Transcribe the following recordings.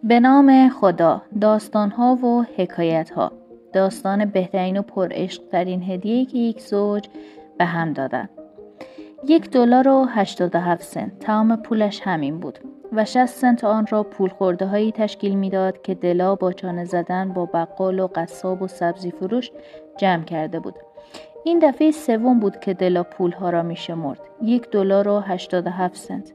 به نام خدا، داستان‌ها و حکایت‌ها. داستان بهترین و پرعشق‌ترین هدیه‌ای که یک زوج به هم دادند. $1.87 تمام پولش همین بود و 60 سنت آن را پول خورده هایی تشکیل میداد که دلا با چانه زدن با بقال و قصاب و سبزی فروش جمع کرده بود. این دفعه سوم بود که دلا پولها را می شمرد. $1.87.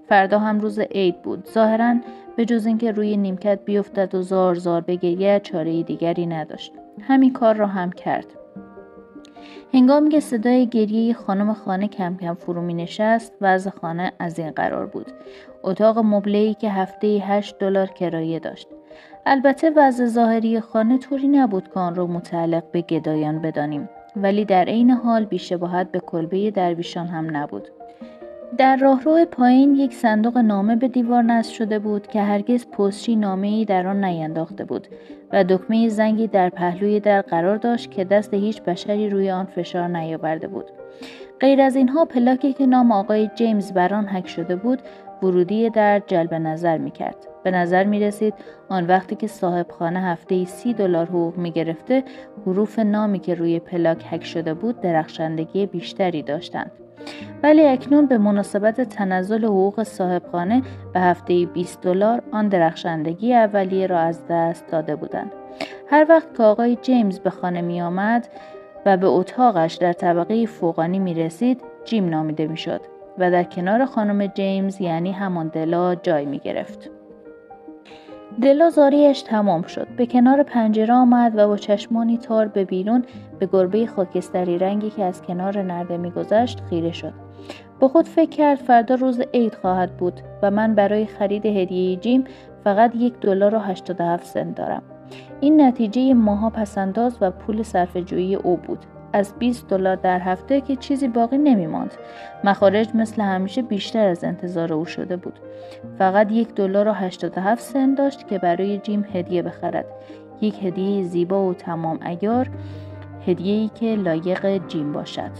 فردا هم روز عید بود. ظاهراً به جز اینکه روی نیمکت بیفتد و زار زار بگرید چاره دیگری نداشت. همین کار را هم کرد. هنگامی که صدای گریه خانم خانه کم کم فرو می نشست، وضع خانه از این قرار بود. اتاق مبله‌ای که هفته‌ای $8 کرایه داشت. البته وضع ظاهری خانه طوری نبود که آن را متعلق به گدایان بدانیم، ولی در عین حال بی‌شباهت به کلبه درویشان هم نبود. در راهرو پایین یک صندوق نامه به دیوار نصب شده بود که هرگز پستچی نامه‌ای در آن نینداخته بود و دکمه زنگی در پهلوی در قرار داشت که دست هیچ بشری روی آن فشار نیاورده بود. غیر از اینها پلاکی که نام آقای جیمز بر آن حک شده بود ورودی در جلب نظر می‌کرد. به نظر می‌رسید آن وقتی که صاحب خانه هفته‌ای $30 حقوق می‌گرفته، حروف نامی که روی پلاک حک شده بود درخشندگی بیشتری داشتند. ولی اکنون به مناسبت تنزل حقوق صاحبخانه به هفته‌ای $20 آن درخشندگی اولیه را از دست داده بودند. هر وقت که آقای جیمز به خانه می آمد و به اتاقش در طبقه فوقانی می رسید، جیم نامیده می شد و در کنار خانم جیمز یعنی همان دلا جای می گرفت. دلا زاریش تمام شد. به کنار پنجره آمد و با چشمانی تار به بیرون به گربه خاکستری رنگی که از کنار نرده می‌گذشت خیره شد. با خود فکر کرد فردا روز عید خواهد بود و من برای خرید هدیه جیم فقط $1.87 دارم. این نتیجه ماها پسنداز و پول صرفه‌جویی او بود. از $20 در هفته که چیزی باقی نمی ماند. مخارج مثل همیشه بیشتر از انتظار او شده بود. فقط $1.87 داشت که برای جیم هدیه بخرد. یک هدیه زیبا و تمام عیار، هدیه‌ای که لایق جیم باشد.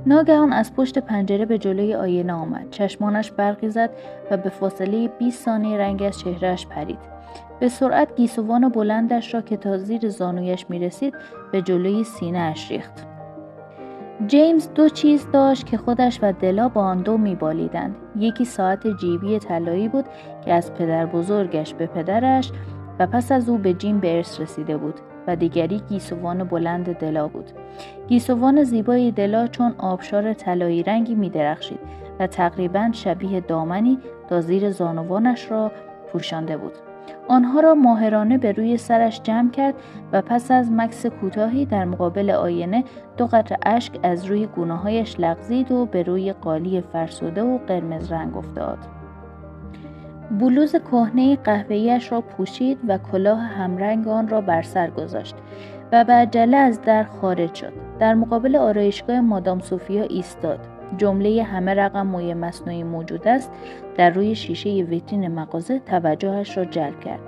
ناگهان از پشت پنجره به جلوی آینه آمد. چشمانش برقی زد و به فاصله 20 ثانیه رنگ از چهرهش پرید. به سرعت گیسوان بلندش را که تا زیر زانویش می رسید به جلوی سینه اش ریخت. جیمز 2 چیز داشت که خودش و دلا با آن 2 می بالیدند. یکی ساعت جیبی طلایی بود که از پدر بزرگش به پدرش و پس از او به جیم به ارث رسیده بود و دیگری گیسوان بلند دلا بود. گیسوان زیبای دلا چون آبشار طلایی رنگی می درخشید و تقریباً شبیه دامنی تا زیر زانوانش را پوشانده بود. آنها را ماهرانه به روی سرش جمع کرد و پس از مکث کوتاهی در مقابل آینه 2 قطره اشک از روی گونه‌هایش لغزید و به روی قالی فرسوده و قرمز رنگ افتاد. بلوز کهنه قهوه‌ای‌اش را پوشید و کلاه همرنگ آن را بر سر گذاشت و به عجله از در خارج شد. در مقابل آرایشگاه مادام سوفیا ایستاد. جمله همه رقم موی مصنوعی موجود است در روی شیشه ویترین مغازه توجهش را جلب کرد.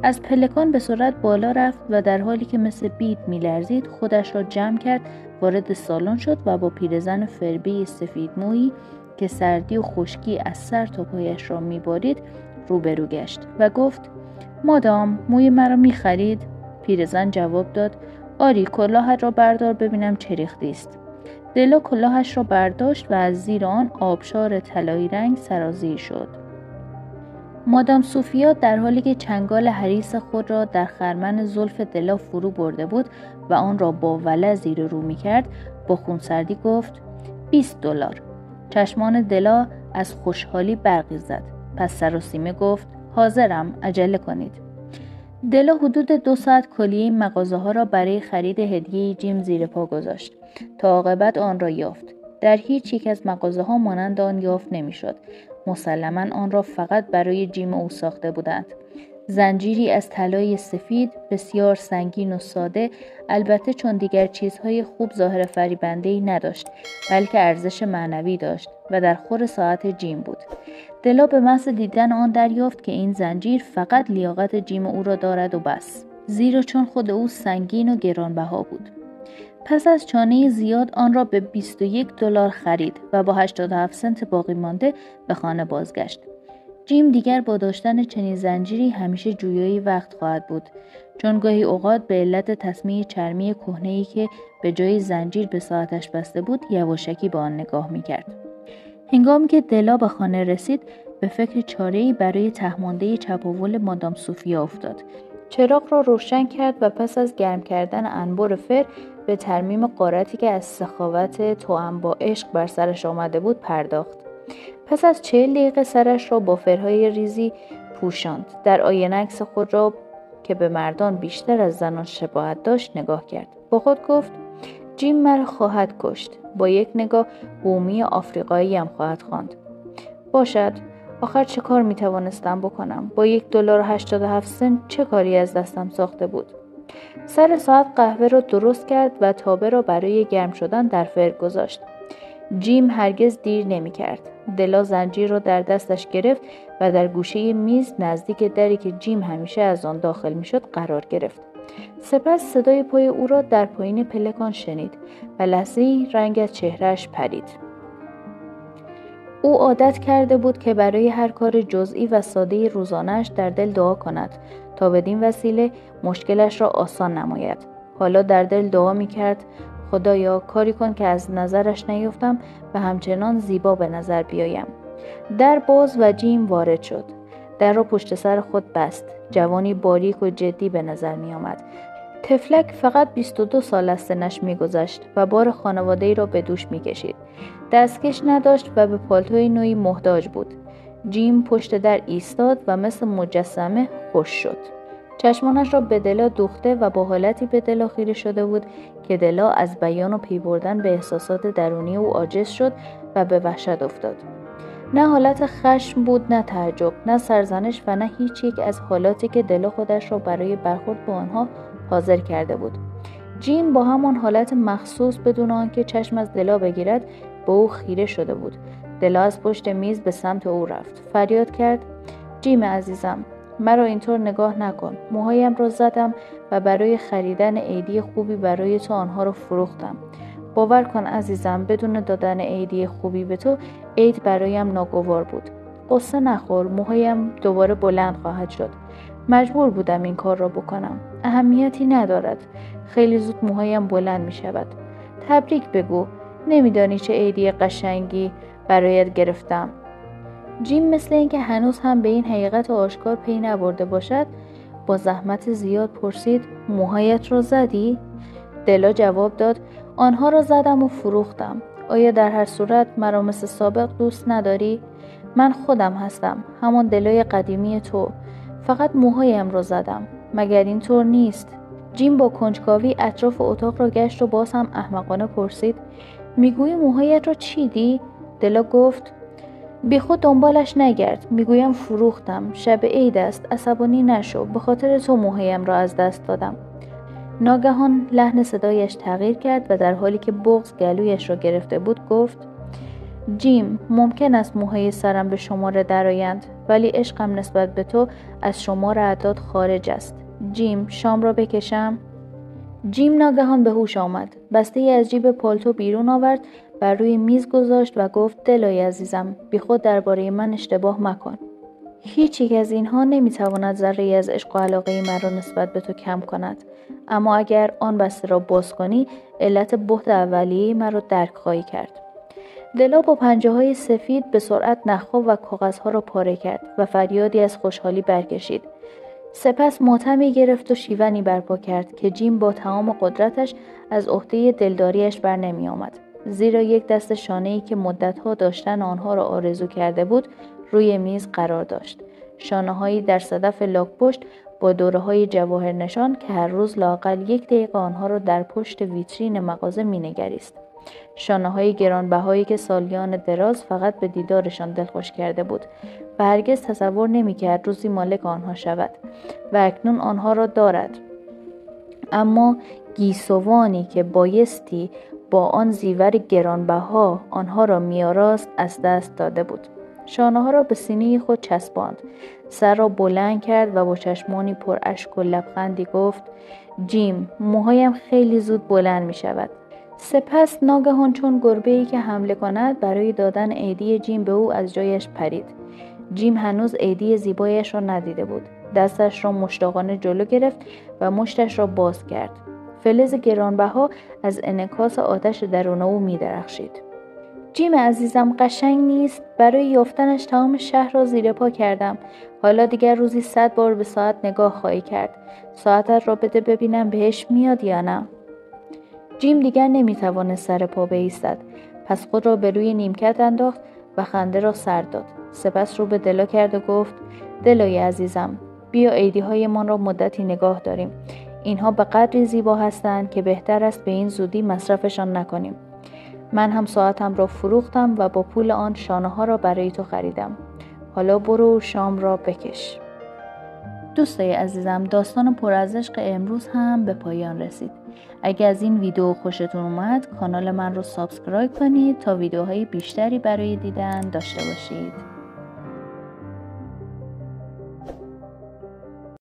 از پلکان به سرعت بالا رفت و در حالی که مثل بید می‌لرزید خودش را جمع کرد، وارد سالن شد و با پیرزن فربه سفید مویی که سردی و خشکی از سر تا پایش را می‌بارید روبرو گشت و گفت: مادام، موی مرا می‌خرید؟ پیرزن جواب داد: آری، کلاهت را بردار ببینم چه ریختی است. دلا کلاهش را برداشت و از زیر آن آبشار طلایی رنگ سرازیر شد. مادام سوفیا در حالی که چنگال حریص خود را در خرمن زلف دلا فرو برده بود و آن را با ولع زیر رو می کرد، با خونسردی گفت: $20. چشمان دلا از خوشحالی برقی زد. پس سراسیمه گفت: حاضرم، عجله کنید. دلا حدود 2 ساعت کلیه مغازه ها را برای خرید هدیه جیم زیر پا گذاشت تا عاقبت آن را یافت. در هیچ یک از مغازه ها مانند آن یافت نمی شد. مسلماً آن را فقط برای جیم او ساخته بودند. زنجیری از طلای سفید بسیار سنگین و ساده، البته چون دیگر چیزهای خوب ظاهر فریبنده‌ای نداشت، بلکه ارزش معنوی داشت و در خور ساعت جیم بود. دلا به محض دیدن آن دریافت که این زنجیر فقط لیاقت جیم او را دارد و بس، زیرا چون خود او سنگین و گرانبها بود. پس از چانه زیاد آن را به $21 خرید و با 87 سنت باقی مانده به خانه بازگشت. جیم دیگر با داشتن چنین زنجیری همیشه جویای وقت خواهد بود، چون گاهی اوقات به علت تسمه چرمی کهنه‌ای که به جای زنجیر به ساعتش بسته بود یواشکی به آن نگاه می‌کرد. هنگامی که دلا به خانه رسید به فکر چاره‌ای برای تهمانده چپاول مادام سوفیا افتاد. چراغ را روشن کرد و پس از گرم کردن انبار فر به ترمیم غارتی که از سخاوت توأم با عشق بر سرش آمده بود پرداخت. پس از 40 دقیقه سرش را با فرهای ریزی پوشاند. در آینه عکس خود را که به مردان بیشتر از زنان شباهت داشت نگاه کرد. با خود گفت جیم مرا خواهد کشت. با یک نگاه بومی آفریقایی هم خواهد خواند. باشد. آخر چه کار می توانستم بکنم؟ با $1.87 چه کاری از دستم ساخته بود؟ سر ساعت قهوه را درست کرد و تابه را برای گرم شدن در فر گذاشت. جیم هرگز دیر نمی کرد. دلا زنجیر را در دستش گرفت و در گوشه میز نزدیک دری که جیم همیشه از آن داخل می شد قرار گرفت. سپس صدای پای او را در پایین پلکان شنید و لحظه‌ای رنگ از چهرهش پرید. او عادت کرده بود که برای هر کار جزئی و ساده روزانه‌اش در دل دعا کند تا بدین وسیله مشکلش را آسان نماید. حالا در دل دعا می‌کرد خدایا کاری کن که از نظرش نیفتم و همچنان زیبا به نظر بیایم. در باز و جیم وارد شد. در را پشت سر خود بست. جوانی باریک و جدی به نظر می آمد. طفلک فقط 22 سال از سنش می گذشت و بار خانواده‌ای را به دوش می کشید. دستکش نداشت و به پالتوی نوعی محتاج بود. جیم پشت در ایستاد و مثل مجسمه خوش شد. چشمانش را به دلا دوخته و با حالتی به دلا خیره شده بود که دلا از بیان و پی بردن به احساسات درونی او عاجز شد و به وحشت افتاد. نه حالت خشم بود، نه تعجب، نه سرزنش و نه هیچ یک از حالاتی که دلا خودش را برای برخورد با آنها حاضر کرده بود. جیم با همان حالت مخصوص بدون آنکه چشم از دلا بگیرد به او خیره شده بود. دلا از پشت میز به سمت او رفت. فریاد کرد جیم عزیزم، مرا اینطور نگاه نکن. موهایم را زدم و برای خریدن عیدی خوبی برای تو آنها را فروختم. باور کن عزیزم، بدون دادن عیدی خوبی به تو عید برایم ناگوار بود. قصه نخور، موهایم دوباره بلند خواهد شد. مجبور بودم این کار را بکنم. اهمیتی ندارد. خیلی زود موهایم بلند می شود. تبریک بگو. نمیدانی چه عیدی قشنگی برایت گرفتم. جیم مثل اینکه هنوز هم به این حقیقت آشکار پی نبرده باشد با زحمت زیاد پرسید موهایت را زدی؟ دلا جواب داد آنها را زدم و فروختم. آیا در هر صورت مرا مثل سابق دوست نداری؟ من خودم هستم، همان دلای قدیمی تو. فقط موهایم را زدم. مگر این طور نیست؟ جیم با کنجکاوی اطراف اتاق را گشت و باز هم احمقانه پرسید میگویی موهایت را چیدی؟ دلا گفت بی خود دنبالش نگرد. میگویم فروختم. شب عید است. عصبانی نشو. به خاطر تو موهایم را از دست دادم. ناگهان لحن صدایش تغییر کرد و در حالی که بغض گلویش را گرفته بود گفت جیم، ممکن است موهای سرم به شماره درآیند، ولی عشقم نسبت به تو از شمار اعداد خارج است. جیم، شام را بکشم؟ جیم ناگهان به هوش آمد. بسته‌ای از جیب پالتو بیرون آورد، بر روی میز گذاشت و گفت دلای عزیزم، بی خود درباره من اشتباه مکن. هیچ یک از اینها نمیتواند ذره‌ای از عشق و علاقه مرا نسبت به تو کم کند. اما اگر آن بسته را باز کنی، علت بهت اولیه مرا درک خواهی کرد. دلا با پنجه‌های سفید به سرعت نخ‌ها و کاغذها را پاره کرد و فریادی از خوشحالی برکشید. سپس ماتمی گرفت و شیونی برپا کرد که جیم با تمام قدرتش از عهده دلداریش بر نمی آمد. زیرا یک دست شانه‌ای که مدتها داشتن آنها را آرزو کرده بود روی میز قرار داشت. شانه‌هایی در صدف لاک‌پشت با دوره‌های جواهر نشان که هر روز لااقل 1 دقیقه آنها را در پشت ویترین مغازه می‌نگریست. شانه‌های گرانبهایی که سالیان دراز فقط به دیدارشان دلخوش کرده بود و هرگز تصور نمی‌کرد روزی مالک آنها شود و اکنون آنها را دارد. اما گیسوانی که بایستی با آن زیور گرانبها آنها را می‌آراست از دست داده بود. شانه‌ها را به سینه خود چسباند، سر را بلند کرد و با چشمانی پر اشک و لبخندی گفت جیم، موهایم خیلی زود بلند می‌شود. سپس ناگهان چون گربه‌ای که حمله کند برای دادن عیدی جیم به او از جایش پرید. جیم هنوز عیدی زیبایش را ندیده بود. دستش را مشتاقانه جلو گرفت و مشتش را باز کرد. فلز گرانبها از انعکاس آتش درون او می‌درخشید. جیم عزیزم، قشنگ نیست؟ برای یافتنش تمام شهر را زیر پا کردم. حالا دیگر روزی 100 بار به ساعت نگاه خواهی کرد. ساعتت را بده ببینم بهش میاد یا نه. جیم دیگر نمیتوانست سر پا بایستد. پس خود را به روی نیمکت انداخت و خنده را سر داد. سپس رو به دلا کرد و گفت: دلای عزیزم، بیا عیدی‌هایمان را مدتی نگاه داریم. اینها به قدری زیبا هستند که بهتر است به این زودی مصرفشان نکنیم. من هم ساعتم را فروختم و با پول آن شانه‌ها را برای تو خریدم. حالا برو شام را بکش. دوستای عزیزم، داستان پر از عشق امروز هم به پایان رسید. اگه از این ویدیو خوشتون اومد، کانال من رو سابسکرایب کنید تا ویدیوهای بیشتری برای دیدن داشته باشید.